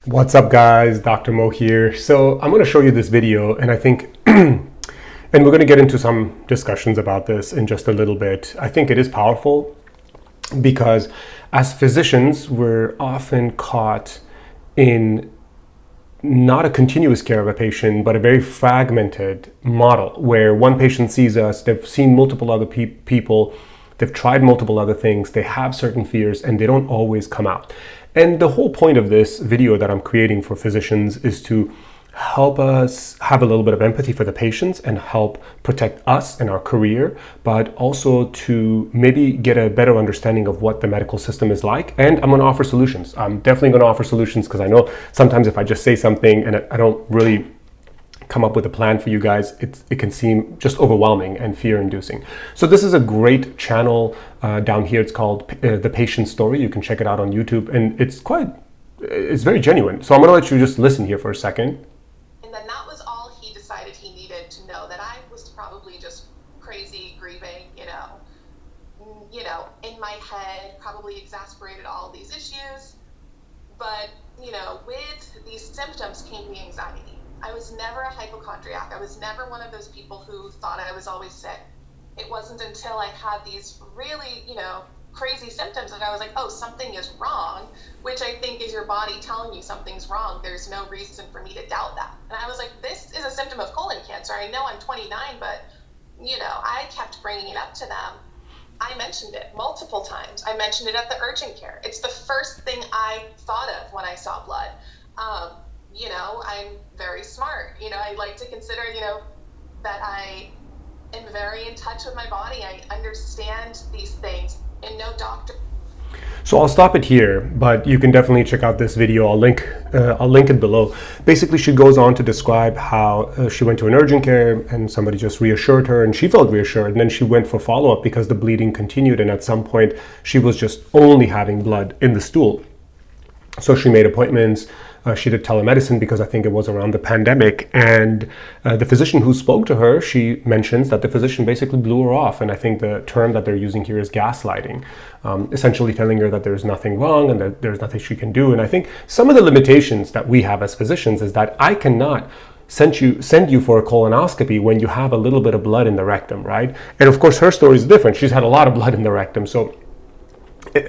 What's up guys, Dr. Mo here. So I'm going to show you this video and I think, and we're going to get into some discussions about this in just a little bit. I think it is powerful because as physicians, we're often caught in not a continuous care of a patient, but a very fragmented model where one patient sees us, they've seen multiple other people, they've tried multiple other things, they have certain fears and they don't always come out. And the whole point of this video that I'm creating for physicians is to help us have a little bit of empathy for the patients and help protect us and our career, but also to maybe get a better understanding of what the medical system is like. And I'm going to offer solutions. I'm definitely going to offer solutions because I know sometimes if I just say something and I don't really come up with a plan for you guys, it can seem just overwhelming and fear-inducing. So this is a great channel down here. It's called The Patient Story. You can check it out on YouTube, and it's very genuine. So I'm gonna let you just listen here for a second. And then that was all he decided he needed to know, that I was probably just crazy, grieving, in my head, probably exasperated all of these issues. But, with these symptoms came the anxiety. I was never a hypochondriac. I was never one of those people who thought I was always sick. It wasn't until I had these really, crazy symptoms that I was like, oh, something is wrong, which I think is your body telling you something's wrong. There's no reason for me to doubt that. And I was like, this is a symptom of colon cancer. I know I'm 29, but, I kept bringing it up to them. I mentioned it multiple times. I mentioned it at the urgent care. It's the first thing I thought of when I saw blood. I'm very smart. I like to consider, that I am very in touch with my body. I understand these things, and no doctor. So I'll stop it here, but you can definitely check out this video. I'll link it below. Basically, she goes on to describe how she went to an urgent care and somebody just reassured her and she felt reassured. And then she went for follow-up because the bleeding continued. And at some point, she was just only having blood in the stool. So she made appointments. She did telemedicine because I think it was around the pandemic. And the physician who spoke to her, she mentions that the physician basically blew her off. And I think the term that they're using here is gaslighting, essentially telling her that there's nothing wrong and that there's nothing she can do. And I think some of the limitations that we have as physicians is that I cannot send you for a colonoscopy when you have a little bit of blood in the rectum, right? And of course, her story is different. She's had a lot of blood in the rectum. So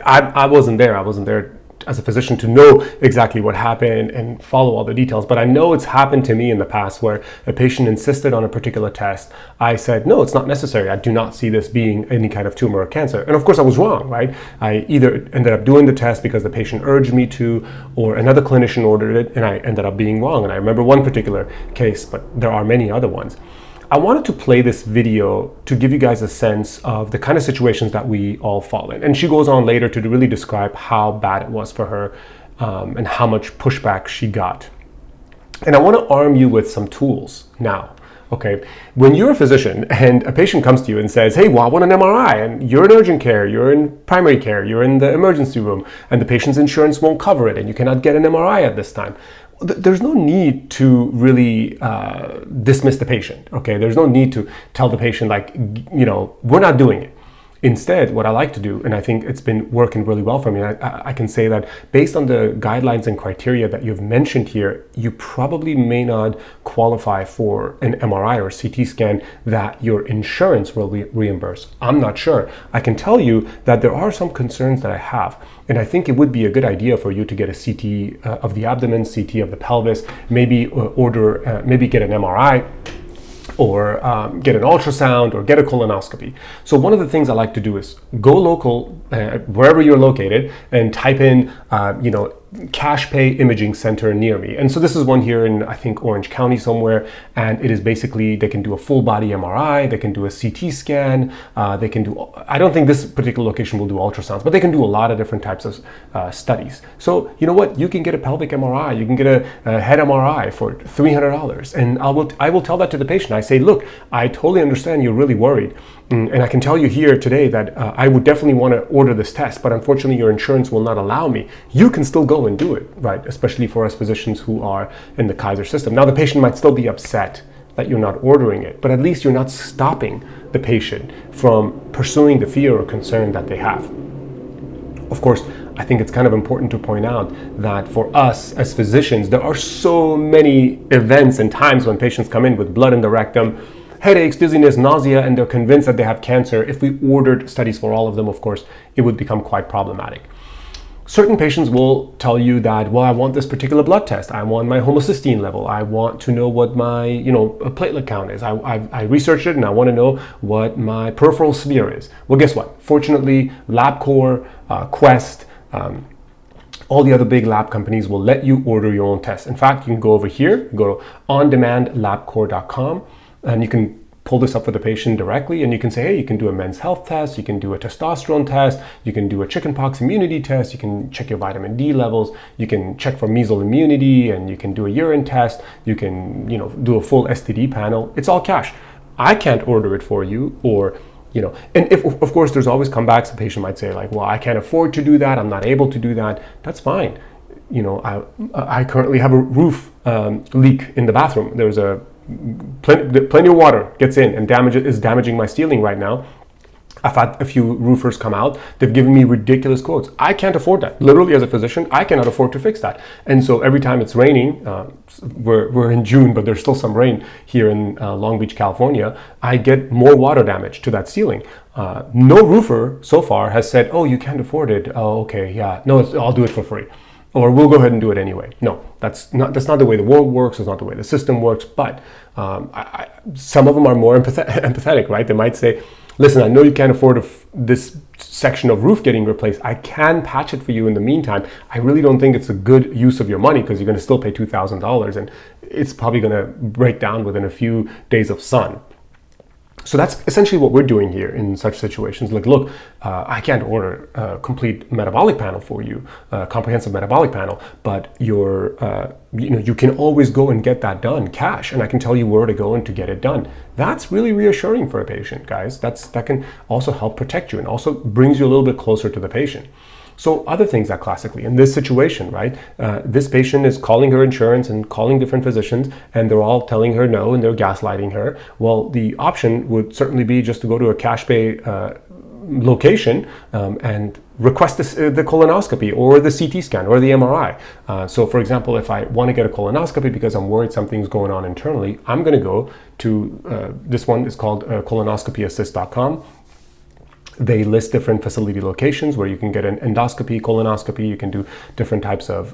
I wasn't there. I wasn't there as a physician to know exactly what happened and follow all the details. But I know it's happened to me in the past where a patient insisted on a particular test. I said, no, it's not necessary. I do not see this being any kind of tumor or cancer. And of course I was wrong, right? I either ended up doing the test because the patient urged me to, or another clinician ordered it, and I ended up being wrong. And I remember one particular case, but there are many other ones. I wanted to play this video to give you guys a sense of the kind of situations that we all fall in. And she goes on later to really describe how bad it was for her and how much pushback she got. And I want to arm you with some tools now. Okay, when you're a physician and a patient comes to you and says, hey, well, I want an MRI, and you're in urgent care, you're in primary care, you're in the emergency room, and the patient's insurance won't cover it, and you cannot get an MRI at this time. There's no need to really dismiss the patient, okay? There's no need to tell the patient, we're not doing it. Instead, what I like to do, and I think it's been working really well for me, I can say that based on the guidelines and criteria that you've mentioned here, you probably may not qualify for an MRI or CT scan that your insurance will reimburse. I'm not sure. I can tell you that there are some concerns that I have, and I think it would be a good idea for you to get a CT of the abdomen, CT of the pelvis, maybe maybe get an MRI, or get an ultrasound or get a colonoscopy. So one of the things I like to do is go local, wherever you're located, and type in, cash pay imaging center near me. And so this is one here in, I think, Orange County somewhere. And it is basically, they can do a full body MRI, they can do a CT scan, they can do, I don't think this particular location will do ultrasounds, but they can do a lot of different types of studies. So you know what, you can get a pelvic MRI, you can get a head MRI for $300. And I will tell that to the patient. I say, look, I totally understand you're really worried. And I can tell you here today that I would definitely want to order this test, but unfortunately your insurance will not allow me. You can still go and do it, right? Especially for us physicians who are in the Kaiser system. Now the patient might still be upset that you're not ordering it, but at least you're not stopping the patient from pursuing the fear or concern that they have. Of course, I think it's kind of important to point out that for us as physicians, there are so many events and times when patients come in with blood in the rectum, headaches, dizziness, nausea, and they're convinced that they have cancer. If we ordered studies for all of them, of course, it would become quite problematic. Certain patients will tell you that, well, I want this particular blood test. I want my homocysteine level. I want to know what my, platelet count is. I researched it and I want to know what my peripheral smear is. Well, guess what? Fortunately, LabCorp, Quest, all the other big lab companies will let you order your own test. In fact, you can go over here, go to ondemandlabcorp.com, and you can pull this up for the patient directly, and you can say, hey, you can do a men's health test, you can do a testosterone test, you can do a chickenpox immunity test, you can check your vitamin D levels, you can check for measles immunity, and you can do a urine test, you can do a full STD panel. It's all cash. I can't order it for you, or and if, of course, there's always comebacks. The patient might say like, well, I can't afford to do that, I'm not able to do that. That's fine. I currently have a roof leak in the bathroom. There's a plenty of water gets in and is damaging my ceiling right now. I've had a few roofers come out. They've given me ridiculous quotes. I can't afford that. Literally, as a physician, I cannot afford to fix that. And so every time it's raining, we're in June, but there's still some rain here in Long Beach, California, I get more water damage to that ceiling. No roofer so far has said, oh, you can't afford it. Oh, okay, yeah. No, I'll do it for free. Or we'll go ahead and do it anyway. No, that's not the way the world works. It's not the way the system works. But some of them are more empathetic, right? They might say, listen, I know you can't afford this section of roof getting replaced. I can patch it for you in the meantime. I really don't think it's a good use of your money because you're going to still pay $2,000 and it's probably going to break down within a few days of sun. So that's essentially what we're doing here in such situations. Like, look, I can't order a complete metabolic panel for you, a comprehensive metabolic panel, but you can always go and get that done cash, and I can tell you where to go and to get it done. That's really reassuring for a patient, guys. That can also help protect you and also brings you a little bit closer to the patient. So other things that classically, in this situation, right, this patient is calling her insurance and calling different physicians, and they're all telling her no, and they're gaslighting her. Well, the option would certainly be just to go to a cash pay location and request the colonoscopy or the CT scan or the MRI. So for example, if I want to get a colonoscopy because I'm worried something's going on internally, I'm going to go to this one is called colonoscopyassist.com. They list different facility locations where you can get an endoscopy, colonoscopy, you can do different types of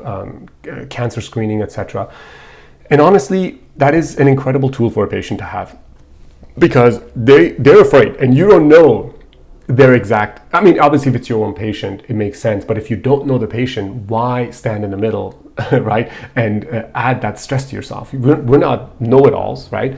cancer screening, etc. And honestly, that is an incredible tool for a patient to have because they're afraid and you don't know their exact, I mean, obviously if it's your own patient, it makes sense, but if you don't know the patient, why stand in the middle, right? And add that stress to yourself. We're not know-it-alls, right?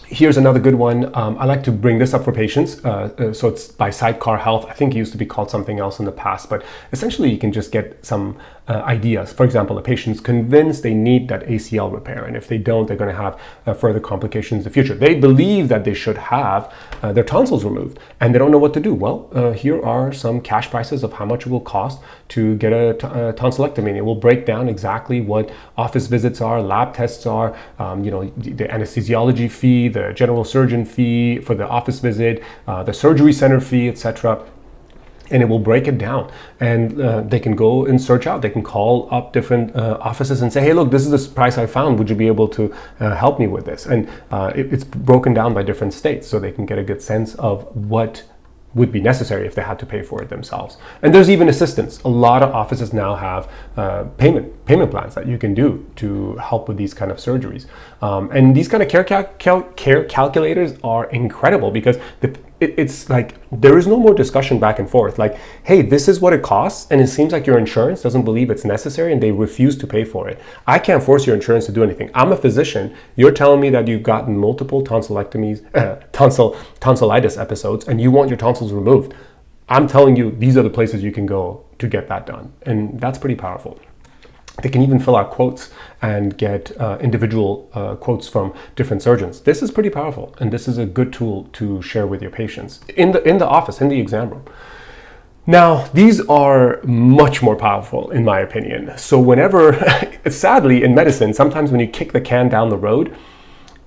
Here's another good one. I like to bring this up for patients. So it's by Sidecar Health. I think it used to be called something else in the past, but essentially you can just get some ideas. For example, a patient's convinced they need that ACL repair, and if they don't, they're going to have further complications in the future. They believe that they should have their tonsils removed, and they don't know what to do. Well, here are some cash prices of how much it will cost to get a tonsillectomy. It will break down exactly what office visits are, lab tests are, the anesthesiology fee, the general surgeon fee for the office visit, the surgery center fee, etc. And it will break it down, and they can go and search out. They can call up different offices and say, hey, look, this is the price I found. Would you be able to help me with this? And it's broken down by different states, so they can get a good sense of what would be necessary if they had to pay for it themselves. And there's even assistance. A lot of offices now have payment plans that you can do to help with these kind of surgeries. And these kind of care calculators are incredible because it's like there is no more discussion back and forth. Like, hey, this is what it costs, and it seems like your insurance doesn't believe it's necessary and they refuse to pay for it. I can't force your insurance to do anything. I'm a physician. You're telling me that you've gotten multiple tonsillectomies, tonsillitis episodes, and you want your tonsils removed. I'm telling you these are the places you can go to get that done, and that's pretty powerful. They can even fill out quotes and get individual quotes from different surgeons. This is pretty powerful, and this is a good tool to share with your patients in the office, in the exam room. Now, these are much more powerful, in my opinion. So whenever, sadly, in medicine, sometimes when you kick the can down the road,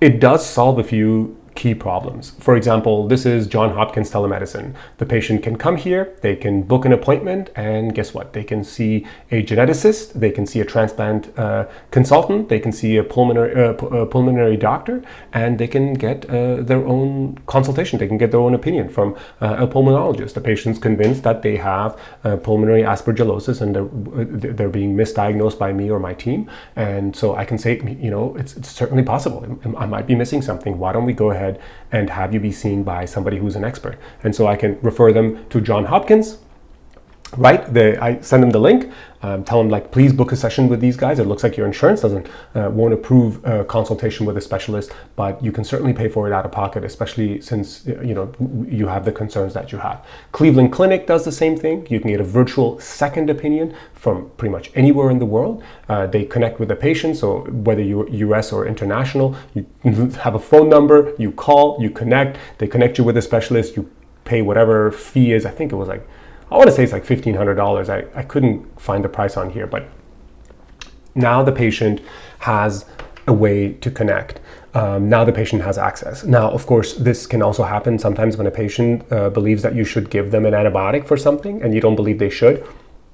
it does solve a few key problems. For example, this is Johns Hopkins telemedicine. The patient can come here, they can book an appointment, and guess what? They can see a geneticist, they can see a transplant consultant, they can see a pulmonary doctor, and they can get their own consultation. They can get their own opinion from a pulmonologist. The patient's convinced that they have pulmonary aspergillosis and they're being misdiagnosed by me or my team. And so I can say, it's certainly possible. I might be missing something. Why don't we go ahead and have you be seen by somebody who's an expert? And so I can refer them to Johns Hopkins. Right, I send them the link, tell them like, please book a session with these guys. It looks like your insurance won't approve a consultation with a specialist, but you can certainly pay for it out of pocket, especially since you have the concerns that you have. Cleveland Clinic does the same thing. You can get a virtual second opinion from pretty much anywhere in the world. They connect with the patient, so whether you're US or international, you have a phone number, you call, you connect, they connect you with a specialist, you pay whatever fee is. I think it was I want to say it's like $1,500. I couldn't find the price on here, but now the patient has a way to connect. Now the patient has access. Now, of course, this can also happen sometimes when a patient believes that you should give them an antibiotic for something and you don't believe they should.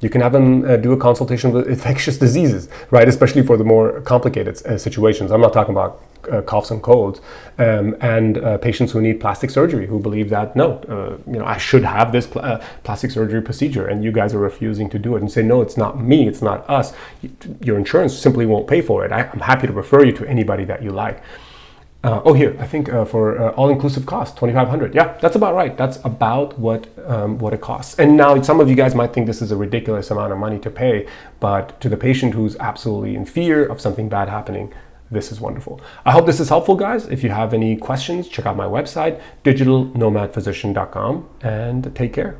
You can have them do a consultation with infectious diseases, right? Especially for the more complicated situations. I'm not talking about coughs and colds, and patients who need plastic surgery, who believe that, no, I should have this plastic surgery procedure, and you guys are refusing to do it, and say, no, it's not me, it's not us. Your insurance simply won't pay for it. I'm happy to refer you to anybody that you like. Here, I think for all-inclusive cost, $2,500. Yeah, that's about right. That's about what it costs. And now some of you guys might think this is a ridiculous amount of money to pay, but to the patient who's absolutely in fear of something bad happening, this is wonderful. I hope this is helpful, guys. If you have any questions, check out my website, digitalnomadphysician.com, and take care.